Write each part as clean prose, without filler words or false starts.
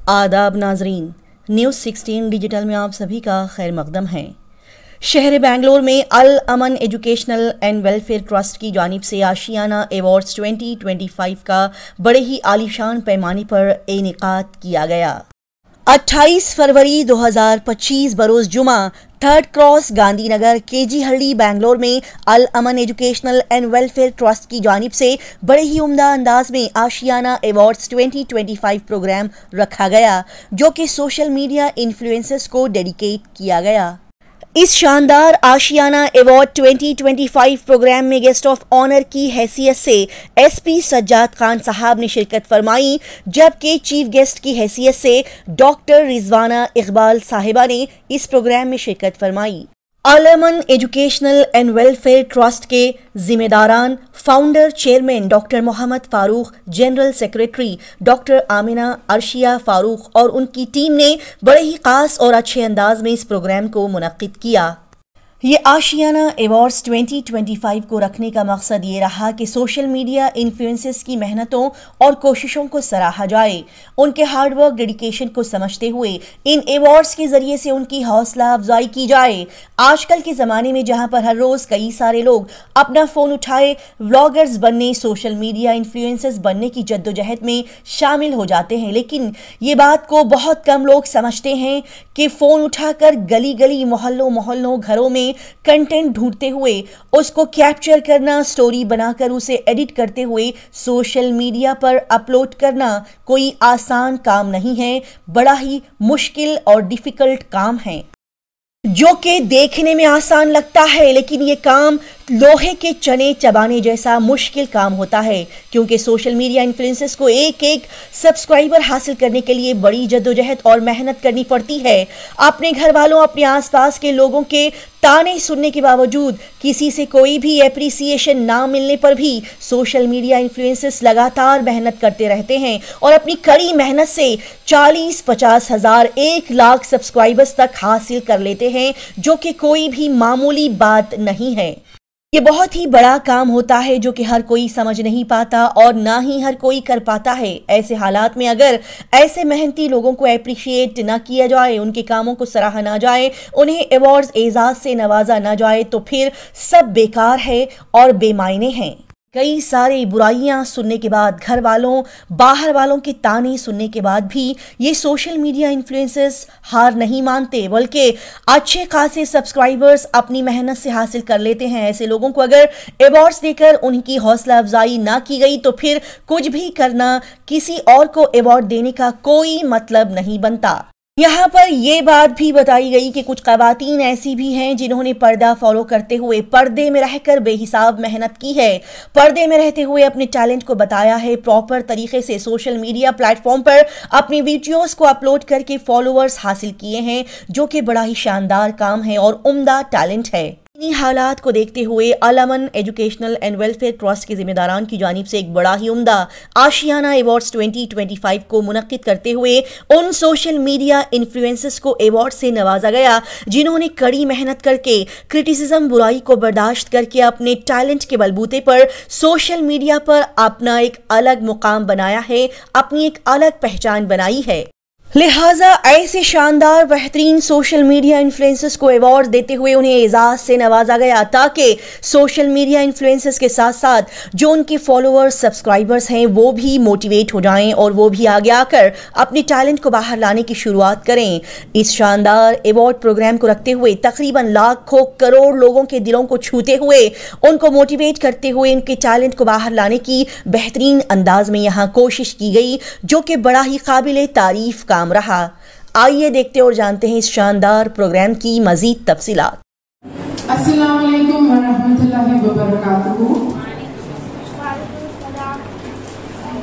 आदाब नाजरीन, news 16 digital में आप सभी का खैर मकदम है। शहर बेंगलोर में अल Aman educational and welfare trust की जानिब से आशियाना अवार्ड्स 2025 का बड़े ही आलीशान पैमाने पर इनेकाद किया गया। 28 फरवरी 2025 बरोज जुमा 3rd क्रॉस गांधीनगर केजी हल्ली बेंगलोर में अल Aman educational and welfare trust की जानिब से बड़े ही उम्दा अंदाज में आशियाना अवार्ड्स 2025 प्रोग्राम रखा गया, जो कि सोशल मीडिया इन्फ्लुएंसर्स को डेडिकेट किया गया। इस शानदार आशियाना अवार्ड 2025 प्रोग्राम में गेस्ट ऑफ ऑनर की हैसियत से एसपी सज्जाद खान साहब ने शिरकत फरमाई, जबकि चीफ गेस्ट की हैसियत से डॉक्टर रिजवाना इकबाल साहिबा ने इस प्रोग्राम में शिरकत फरमाई। Al Aman educational and welfare trust के जिम्मेदारान founder chairman doctor Mohammad Farooq, general secretary doctor Amina Arshiya Farooq और उनकी टीम ने बड़े ही खास और अच्छे अंदाज में इस प्रोग्राम को मुनक्किद किया। ये आशियाना अवार्ड्स 2025 को रखने का मकसद ये रहा कि सोशल मीडिया इन्फ्लुएंसर्स की मेहनतों और कोशिशों को सराहा जाए, उनके हार्डवर्क डेडिकेशन को समझते हुए इन अवार्ड्स के जरिए से उनकी हौसला अफजाई की जाए। आजकल के ज़माने में जहां पर हर रोज़ कई सारे लोग अपना फ़ोन उठाए व्लॉगर्स बनने, सोशल मीडिया इन्फ्लुएंसर्स बनने की जद्दोजहद में शामिल हो जाते हैं, लेकिन ये बात को बहुत कम लोग समझते हैं कि फ़ोन उठाकर गली गली, मोहल्लों मोहल्लों, घरों में कंटेंट ढूंढते हुए उसको कैप्चर करना, स्टोरी बनाकर उसे एडिट करते हुए सोशल मीडिया पर अपलोड करना कोई आसान काम नहीं है, बड़ा ही मुश्किल और डिफिकल्ट काम है, जो कि देखने में आसान लगता है लेकिन ये काम लोहे के चने चबाने जैसा मुश्किल काम होता है, क्योंकि सोशल मीडिया इन्फ्लुएंसर्स को एक एक सब्सक्राइबर हासिल करने के लिए बड़ी जद्दोजहद और मेहनत करनी पड़ती है। अपने घर वालों, अपने आसपास के लोगों के ताने सुनने के बावजूद, किसी से कोई भी एप्रिसिएशन ना मिलने पर भी सोशल मीडिया इन्फ्लुएंसर्स लगातार मेहनत करते रहते हैं और अपनी कड़ी मेहनत से 40-50 हज़ार 1 लाख सब्सक्राइबर्स तक हासिल कर लेते हैं, जो कि कोई भी मामूली बात नहीं है। ये बहुत ही बड़ा काम होता है जो कि हर कोई समझ नहीं पाता और ना ही हर कोई कर पाता है। ऐसे हालात में अगर ऐसे मेहनती लोगों को एप्रिशिएट ना किया जाए, उनके कामों को सराहा ना जाए, उन्हें अवार्ड्स एजाज से नवाजा ना जाए, तो फिर सब बेकार है और बेमायने हैं। कई सारी बुराइयां सुनने के बाद, घर वालों बाहर वालों के ताने सुनने के बाद भी ये सोशल मीडिया इन्फ्लुएंसर्स हार नहीं मानते, बल्कि अच्छे खासे सब्सक्राइबर्स अपनी मेहनत से हासिल कर लेते हैं। ऐसे लोगों को अगर अवार्ड्स देकर उनकी हौसला अफजाई ना की गई तो फिर कुछ भी करना, किसी और को अवार्ड देने का कोई मतलब नहीं बनता। यहाँ पर यह बात भी बताई गई कि कुछ ख़वातीन ऐसी भी हैं जिन्होंने पर्दा फॉलो करते हुए पर्दे में रहकर बेहिसाब मेहनत की है, पर्दे में रहते हुए अपने टैलेंट को बताया है, प्रॉपर तरीके से सोशल मीडिया प्लेटफॉर्म पर अपनी वीडियोस को अपलोड करके फॉलोअर्स हासिल किए हैं, जो कि बड़ा ही शानदार काम है और उम्दा टैलेंट है। इन्हीं हालात को देखते हुए अल Aman educational and welfare trust के जिम्मेदारान की जानिब से एक बड़ा ही उम्दा आशियाना अवार्ड्स 2025 को मुनक्किद करते हुए उन सोशल मीडिया इन्फ्लुएंसर्स को अवार्ड से नवाजा गया जिन्होंने कड़ी मेहनत करके, क्रिटिसिज्म, बुराई को बर्दाश्त करके अपने टैलेंट के बलबूते पर सोशल मीडिया पर अपना एक अलग मुकाम बनाया है, अपनी एक अलग पहचान बनाई है। लिहाजा ऐसे शानदार बेहतरीन सोशल मीडिया इन्फ्लुएंसर्स को अवार्ड देते हुए उन्हें एजाज से नवाजा गया, ताकि सोशल मीडिया इन्फ्लुएंसर्स के साथ साथ जो उनके फॉलोअर्स, सब्सक्राइबर्स हैं, वो भी मोटिवेट हो जाएं और वो भी आगे आकर अपने टैलेंट को बाहर लाने की शुरुआत करें। इस शानदार अवार्ड प्रोग्राम को रखते हुए तकरीबन लाखों करोड़ लोगों के दिलों को छूते हुए, उनको मोटिवेट करते हुए उनके टैलेंट को बाहर लाने की बेहतरीन अंदाज में यहाँ कोशिश की गई, जो कि बड़ा ही काबिल तारीफ काम रहा। आइए देखते और जानते हैं इस शानदार प्रोग्राम की मजीद तफसीलात। अस्सलाम वालेकुम व रहमतुल्लाहि व बरकातुहू।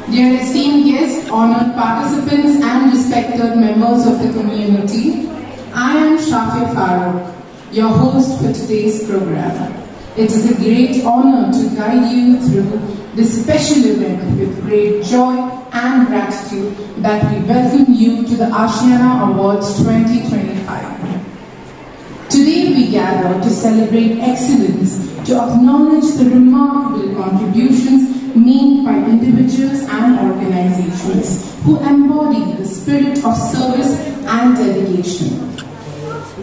Dear esteemed guests, honored participants and respected members of the community, I am Shafi Farooq, your host for today's program. It is a great honor to guide you through this special event with great joy and gratitude that we welcome you to the Ashiana Awards 2025. Today we gather to celebrate excellence, to acknowledge the remarkable contributions made by individuals and organizations who embody the spirit of service and dedication.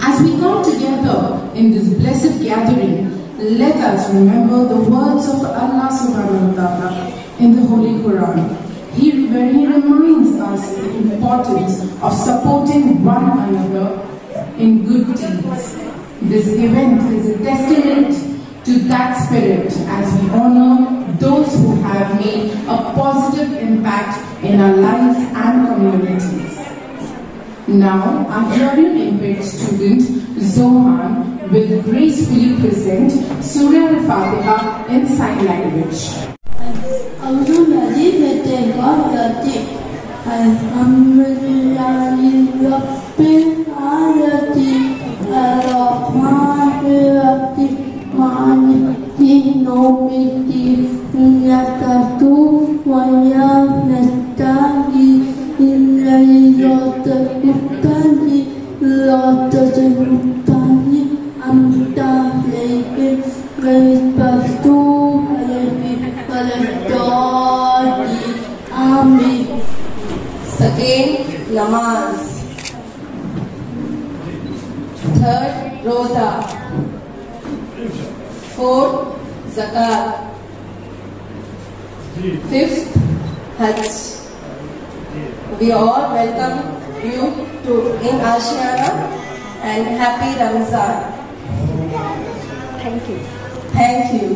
As we come together in this blessed gathering, let us remember the words of Allah subhanahu wa ta'ala in the Holy Quran. Where He reminds us the importance of supporting one another in good deeds. This event is a testament to that spirit as we honor those who have made a positive impact in our lives and communities. Now, our hearing impaired student Zohan will gracefully present Surah Al-Fatiha in sign language. Second, namaz. Third, roza. Fourth, zakat. Fifth, hajj. We all welcome you to in Ashiana and happy Ramzan. Thank you. Thank you.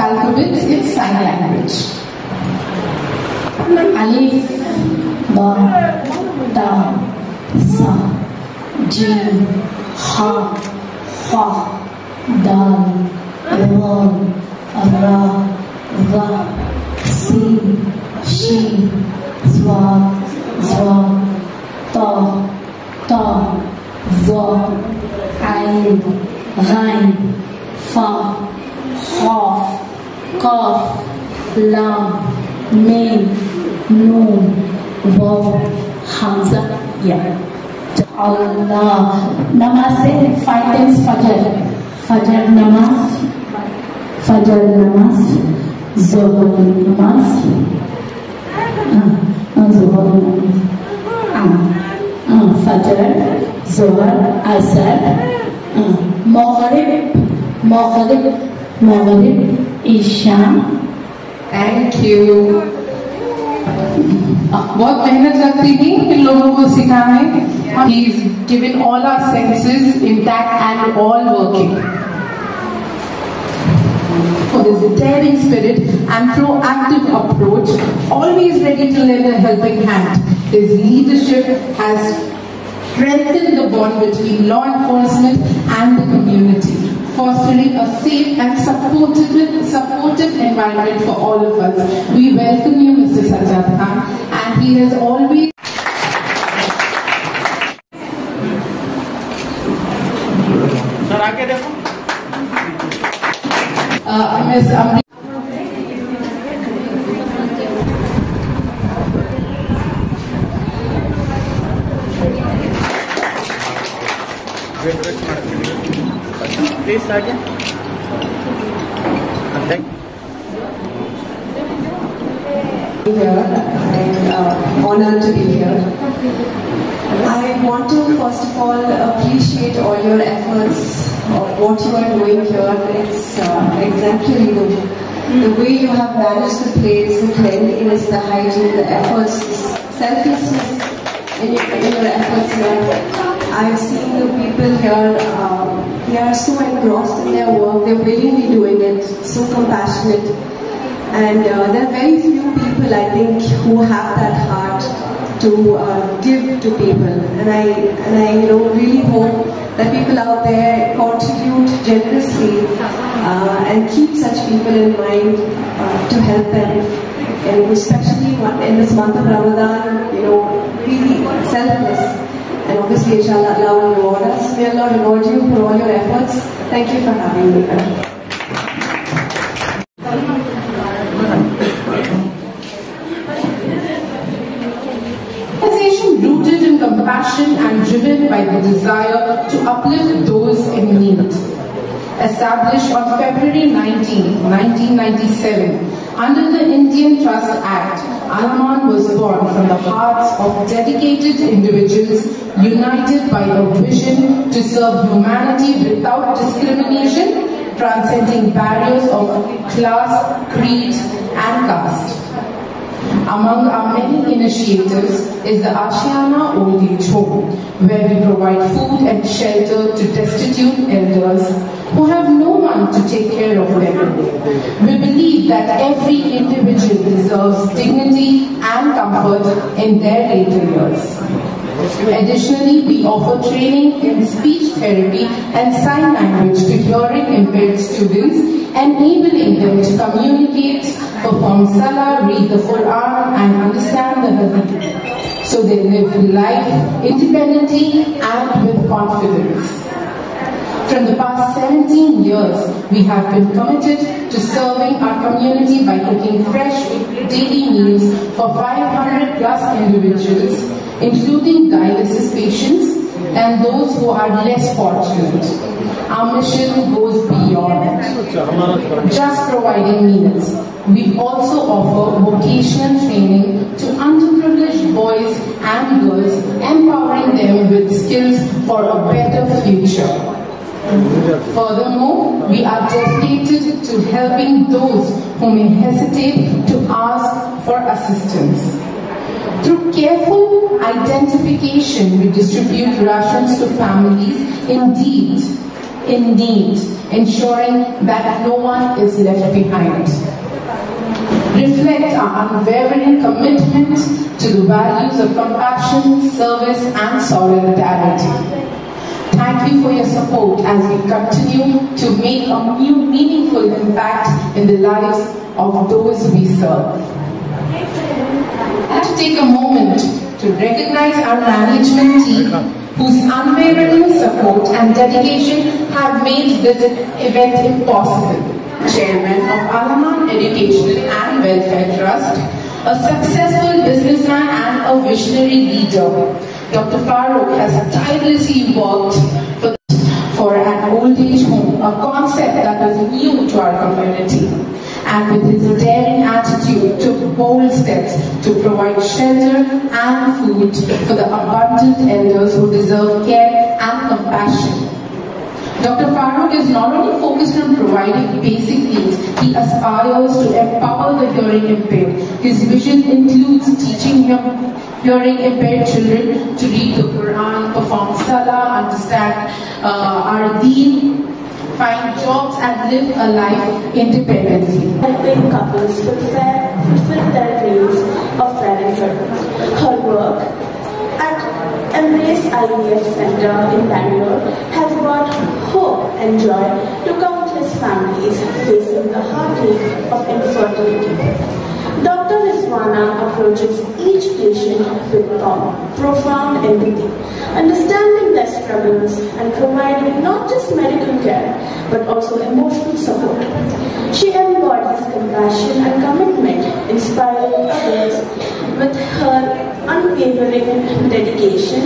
Alphabets in sign language. Alif, Ba, Ta, Sa, Jim, Ha, Fa, Dal, Ron, Ra, Va, Sin, Shin, Zwa, Zwa, Ta, Ta, Za, Ain, Ghain, Fa, Qaf, Qaf, Lam, Mim, Noon, Waw, Hamza, Ya. Allah. Namaz say 5 times Fajr. Fajr namaz. Fajr namaz. Zuhur namaz. Zuhur namaz. Fajr, Zuhur, Asr. Maghrib, Maghrib, Maghrib, Isha. Thank you. बहुत मेहनत लगती थी इन लोगों को सिखाने. He's given all our senses intact and all working. For this daring spirit and proactive approach, always ready to lend a helping hand. His leadership has strengthened the bond between law enforcement and the community, fostering a safe and supportive environment for all of us. We welcome you, Mr. Sajjad Khan, and he has always Ms. Amri. Please, Sergeant. Thank you. Here and honored to be here. I want to first of all appreciate all your efforts of what you are doing here. It's exemplary. The way you have managed the place, the cleanliness, the hygiene, the efforts, the selflessness in your efforts here. I've seen the people here, they are so engrossed in their work, they're willingly doing it, so compassionate. And there are very few people, I think, who have that heart to give to people. And I really hope that people out there contribute generously and keep such people in mind to help them. And especially in this month of Ramadan, really selfless. And obviously, inshallah, Allah will reward us. May Allah reward you for all your efforts. Thank you for having me here. Rooted in compassion and driven by the desire to uplift those in need. Established on February 19, 1997, under the Indian Trust Act, Al-Aman was born from the hearts of dedicated individuals united by a vision to serve humanity without discrimination, transcending barriers of class, creed, and caste. Among our many initiatives is the Ashiana Old Age Home, where we provide food and shelter to destitute elders who have no one to take care of them. We believe that every individual deserves dignity and comfort in their later years. Additionally, we offer training in speech therapy and sign language to hearing impaired students, enabling them to communicate, perform salah, read the Quran, and understand the Hadith, so they live life independently and with confidence. From the past 17 years, we have been committed to serving our community by cooking fresh daily meals for 500 plus individuals, including dialysis patients and those who are less fortunate. Our mission goes beyond just providing meals. We also offer vocational training to underprivileged boys and girls, empowering them with skills for a better future. Furthermore, we are dedicated to helping those who may hesitate to ask for assistance. Through careful identification, we distribute rations to families in need, ensuring that no one is left behind. Reflect our unwavering commitment to the values of compassion, service, and solidarity. Thank you for your support as we continue to make a meaningful impact in the lives of those we serve. I'd like to take a moment to recognize our management team, whose unwavering support and dedication have made this event possible. Chairman of Al-Aman Educational and Welfare Trust, a successful businessman and a visionary leader, Dr. Farooq has tirelessly worked for an old age home, a concept that was new to our community. And with his daring attitude, took bold steps to provide shelter and food for the abundant elders who deserve care and compassion. Dr. Farooq is not only focused on providing basic needs, he aspires to empower the hearing impaired. His vision includes teaching hearing impaired children to read the Quran, perform salah, understand our deen, find jobs and live a life independently. Helping couples fulfill their dreams of parenthood. Her work at Embrace IVF Center in Bangalore has brought hope and joy to countless families facing the heartache of infertility. Dr. Rizwana approaches each patient with profound empathy, understanding their struggles and providing not just medical care but also emotional support. She embodies compassion and commitment, inspiring others with her unwavering dedication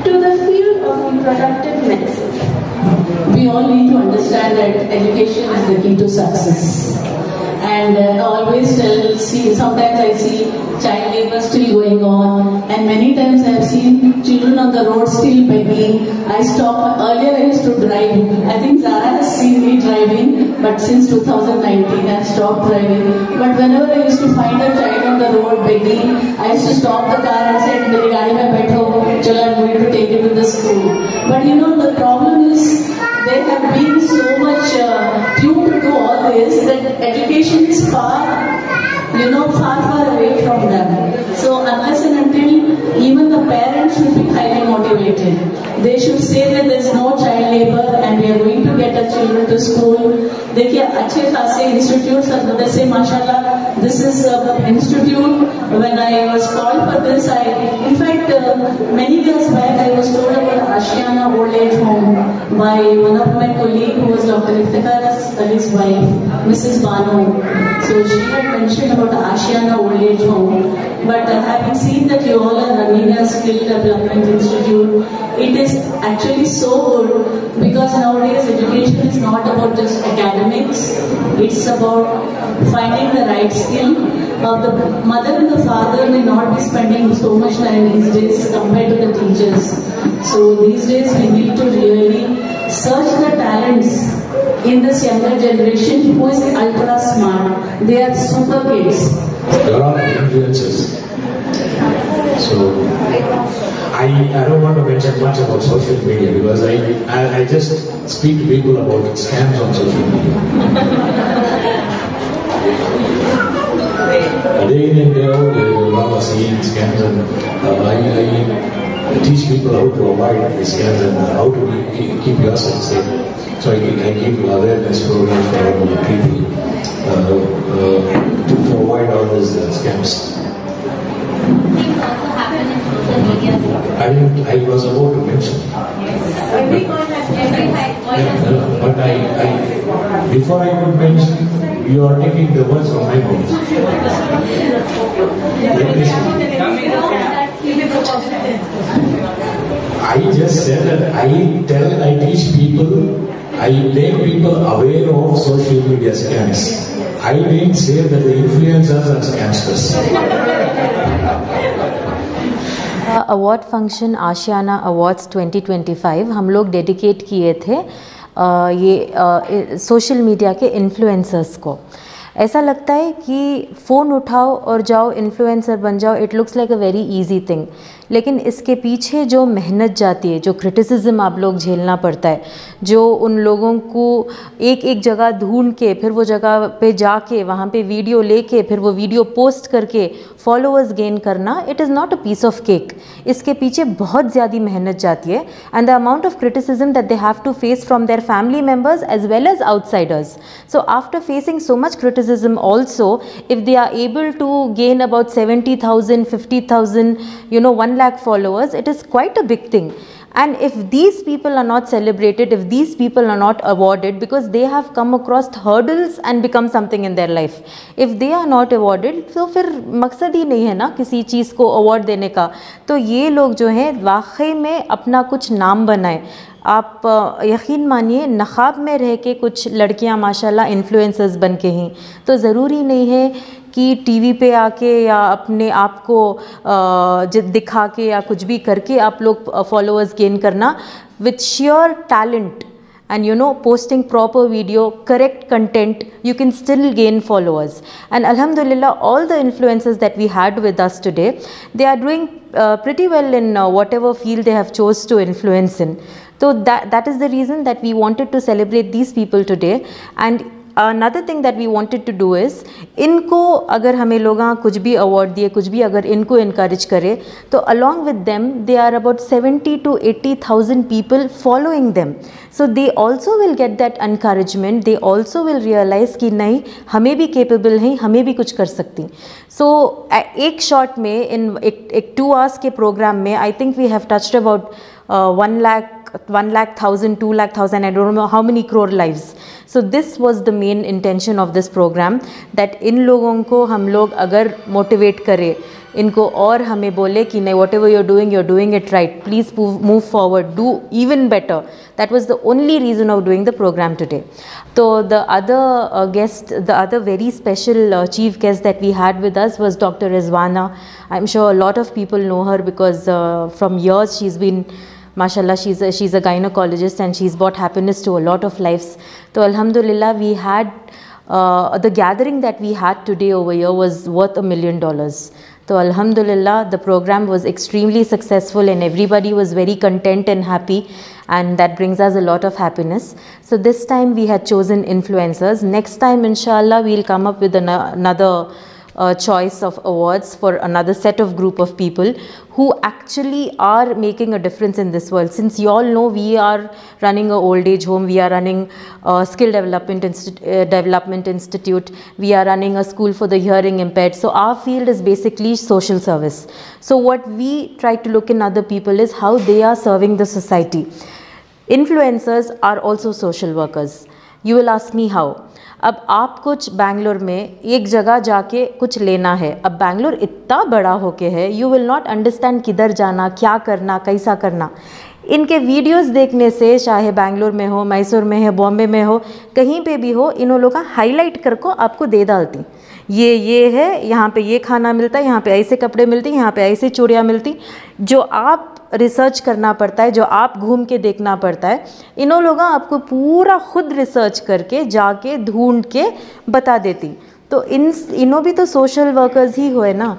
to the field of reproductive medicine. We all need to understand that education is the key to success. And I always sometimes I see child labor still going on, and many times I have seen children on the road still begging. I stop. Earlier I used to drive. I think Zara has seen me driving. but since 2019 I stopped driving. But whenever I used to find a child on the road begging, I used to stop the car and say, "Meri gaadi mein baitho, chalo, I'm going to take you to the school." But you know, the problem is they have been so much tuned to do all this that education is far away from them. So unless and until even the parents should be highly motivated, they should say that there is no child labor and we are going to get our children to school. देखिए अच्छे खासे institutes हैं, जैसे माशाल्लाह, this is an institute. When I was called for this, in fact many years back I was told about Ashiana Old Age Home by one of my colleagues who was Dr. Iftikhar Ali's wife, Mrs. Banu. So she had mentioned about Ashiana Old Age Home. But having seen that you all are running a skill development institute, it is actually so good, because nowadays education is not about just academics, it's about finding the right skill. The mother and the father may not be spending so much time these days compared to the teachers. So these days we need to really search the talents in this younger generation who is ultra smart. They are super kids. There are influences. So I don't want to mention much about social media, because I just speak to people about scams on social media. Day in and day out, you are seeing scams, and I teach people how to avoid the scams and how to keep yourself safe. So I give awareness programs for all people to avoid all these scams. I was about to mention. But before I could mention, you are taking the words from my mouth. I just said that I teach people, I make people aware of social media scams. I didn't say that the influencers are scamsters. Award function Ashiyana awards 2025 हम लोग dedicate किए थे ये social media के influencers को। ऐसा लगता है कि फ़ोन उठाओ और जाओ इन्फ्लुएंसर बन जाओ, it looks like a very easy thing, लेकिन इसके पीछे जो मेहनत जाती है, जो क्रिटिसिज्म आप लोग झेलना पड़ता है, जो उन लोगों को एक एक जगह ढूंढ के फिर वो जगह पे जाके वहाँ पे वीडियो लेके फिर वो वीडियो पोस्ट करके फॉलोअर्स गेन करना, it is not a piece of cake. इसके पीछे बहुत ज़्यादा मेहनत जाती है and the amount of criticism that they have to face from their family members as well as outsiders. So after facing so much criticism also, if they are able to gain about 70,000, 50,000, 1 lakh followers, it is quite a big thing. And if these people are not celebrated, if these people are not awarded because they have come across hurdles and become something in their life, if they are not awarded, तो फिर मकसद ही नहीं है ना किसी चीज़ को award देने का। तो ये लोग जो हैं वाकई में अपना कुछ नाम बनाए। आप यकीन मानिए नक़ाब में रह के कुछ लड़कियां माशाल्लाह इन्फ्लुएंसर्स बन के हैं, तो ज़रूरी नहीं है कि टीवी पे आके या अपने आप को दिखा के या कुछ भी करके आप लोग फॉलोअर्स गेन करना। With sure talent and posting proper video, correct content, you can still gain followers. And alhamdulillah, all the influencers that we had with us today, they are doing pretty well in whatever field they have chose to influence in. So that is the reason that we wanted to celebrate these people today. And another thing that we wanted to do is, इनको अगर हमें लोग कुछ भी award दिए, कुछ भी अगर इनको इनकरेज करे, तो along with them they are about 70 to 80,000 people following them. So they also will get that encouragement, they also will realize कि नहीं हमें भी capable हैं, हमें भी कुछ कर सकती। So एक शॉट में एक 2 hours के प्रोग्राम में I think we have touched about 1,00,000, 2,00,000, I don't know how many crore lives. So this was the main intention of this program, that इन लोगों को हम लोग अगर मोटिवेट करें, इनको और हमें बोले कि नहीं whatever you're doing it right, please move forward, do even better. That was the only reason of doing the program today. So the other guest, the other very special chief guest that we had with us was Dr. Rizwana. I'm sure a lot of people know her because from years she's been माशाल्लाह she is a gynaecologist and she is brought happiness to a lot of lifes. तो अल्हम्दुलिल्लाह we had the gathering that we had today over here was worth $1 million. So alhamdulillah, the program was extremely successful and everybody was very content and happy, and that brings us a lot of happiness. So this time we had chosen influencers. Next time inshallah we'll come up with another choice of awards for another set of group of people who actually are making a difference in this world. Since you all know we are running a old age home, we are running a skill development institute, we are running a school for the hearing impaired. So our field is basically social service. So what we try to look in other people is how they are serving the society. Influencers are also social workers. You will ask me how. अब आप कुछ बैंगलोर में एक जगह जाके कुछ लेना है. अब बैंगलोर इतना बड़ा होके है, यू विल नॉट अंडरस्टैंड किधर जाना, क्या करना, कैसा करना. इनके वीडियोस देखने से, चाहे बैंगलोर में हो, मैसूर में है, बॉम्बे में हो, कहीं पे भी हो, इन लोगों का हाईलाइट करको आपको दे डालती. ये है, यहाँ पे ये खाना मिलता है, यहाँ पे ऐसे कपड़े मिलते हैं, यहाँ पे ऐसी चूड़ियाँ मिलती. जो आप रिसर्च करना पड़ता है, जो आप घूम के देखना पड़ता है, इन्हों लोग आपको पूरा खुद रिसर्च करके जाके ढूंढ के बता देती. तो इन्हों भी तो सोशल वर्कर्स ही हुए ना.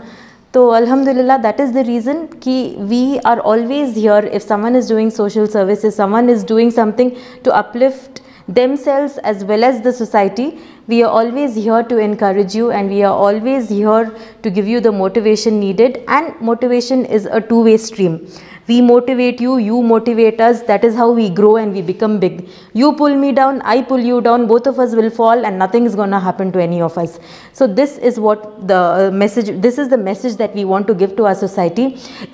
तो अल्हम्दुलिल्लाह दैट इज़ द रीज़न कि we are always here if someone is doing social services, someone is doing something to uplift themselves as well as the society. We are always here to encourage you, and we are always here to give you the motivation needed, and motivation is a two-way stream. We motivate you, you motivate us. That is how we grow and we become big. You pull me down, I pull you down, both of us will fall and nothing is going to happen to any of us. So this is what the message, this is the message that we want to give to our society.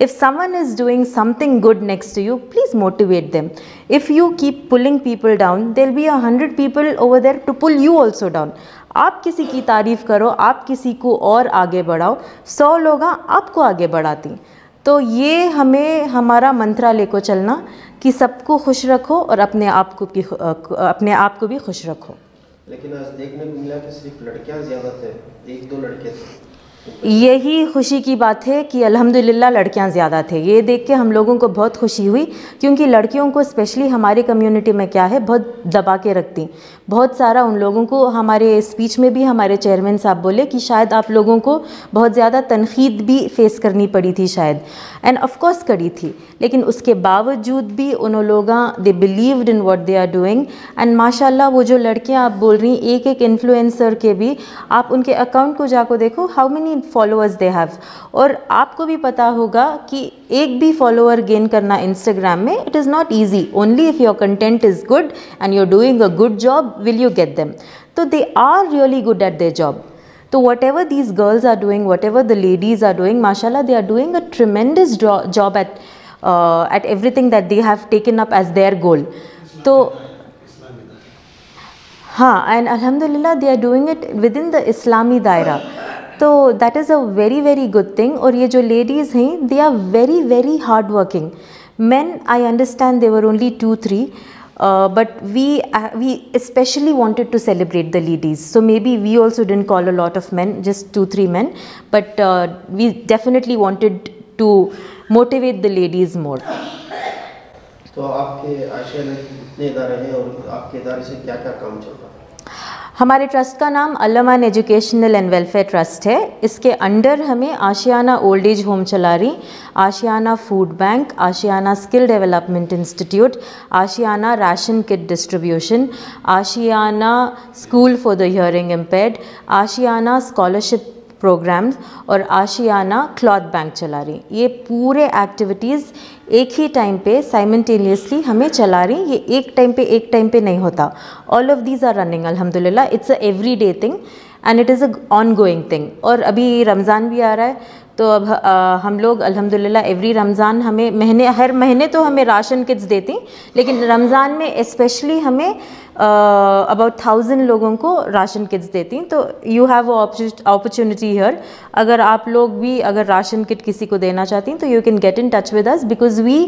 If someone is doing something good next to you, please motivate them. If you keep pulling people down, there will be 100 people over there to pull you also down. आप किसी की तारीफ़ करो, आप किसी को और आगे बढ़ाओ, 100 लोग आपको आगे बढ़ाती. तो ये हमें हमारा मंत्रा लेको चलना कि सबको खुश रखो और अपने आप को भी खुश रखो. लेकिन आज देखने को मिला कि सिर्फ लड़कियां ज़्यादा थे, 1-2 लड़के थे. यही खुशी की बात है कि अल्हम्दुलिल्लाह लड़कियां ज़्यादा थे. ये देख के हम लोगों को बहुत खुशी हुई, क्योंकि लड़कियों को स्पेशली हमारे कम्युनिटी में क्या है, बहुत दबा के रखती. बहुत सारा उन लोगों को, हमारे स्पीच में भी हमारे चेयरमैन साहब बोले कि शायद आप लोगों को बहुत ज़्यादा तनकीद भी फेस करनी पड़ी थी शायद, एंड ऑफ कोर्स करी थी. लेकिन उसके बावजूद भी उन लोग they believed in what they are doing. And माशाल्लाह वो जो लड़कियां आप बोल रही, एक इन्फ्लुएंसर के भी आप उनके अकाउंट को जाकर देखो, how many followers they have. और आपको भी पता होगा कि एक भी फॉलोअर गेन करना इंस्टाग्राम में, it is not easy. Only if your content is good and you are doing a good job will you get them. तो they are really good at their job. So whatever these girls are doing, whatever the ladies are doing, mashallah, they are doing a tremendous job at everything that they have taken up as their goal. So, and alhamdulillah, they are doing it within the Islami daira. So that is a very very good thing. और ये जो ladies हैं, they are very very hard working. Men, I understand they were only 2-3. But we especially wanted to celebrate the ladies. So maybe we also didn't call a lot of men, just 2-3 men. But we definitely wanted to motivate the ladies more. तो आपके आशिया में कितने इदारे हैं और आपके इदारे से क्या क्या काम चल रहा है? हमारे ट्रस्ट का नाम अल-अमन एजुकेशनल एंड वेलफेयर ट्रस्ट है. इसके अंडर हमें आशियाना ओल्ड एज होम चला रही, Ashiana food bank, Ashiana skill development institute, Ashiana ration kit distribution, Ashiana school for the hearing impaired, Ashiana scholarship programs और आशियाना क्लॉथ बैंक चला रही. ये पूरे एक्टिविटीज़ एक ही टाइम पे साइमल्टेनियसली हमें चला रही. ये एक टाइम पे नहीं होता. All of these are running अल्हम्दुलिल्लाह. It's a every day thing and it is a ongoing thing. और अभी रमज़ान भी आ रहा है, तो अब हम लोग अल्हम्दुलिल्लाह एवरी रमज़ान हमें हर महीने तो हमें राशन किट्स देती, लेकिन रमज़ान में स्पेशली हमें अबाउट 1000 लोगों को राशन किट्स देती. तो यू हैव अपॉर्चुनिटी हियर. अगर आप लोग भी अगर राशन किट किसी को देना चाहती हैं तो you can get in touch with us, because we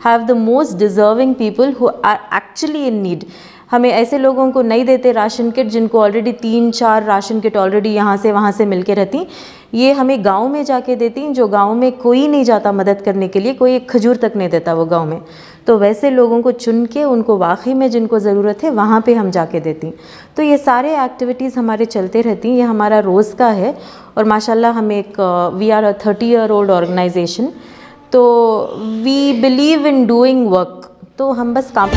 have the most deserving people who are actually in need. हमें ऐसे लोगों को नहीं देते राशन किट जिनको ऑलरेडी 3-4 राशन किट ऑलरेडी यहाँ से वहाँ से मिल के रहती. ये हमें गांव में जाके देती, जो गांव में कोई नहीं जाता मदद करने के लिए, कोई एक खजूर तक नहीं देता वो गांव में. तो वैसे लोगों को चुन के उनको वाकई में जिनको ज़रूरत है वहाँ पे हम जाके देती। तो ये सारे एक्टिविटीज़ हमारे चलते रहती, ये हमारा रोज़ का है। और माशाल्लाह हम एक we are a 30-year-old organisation, तो we believe in doing work, तो हम बस काम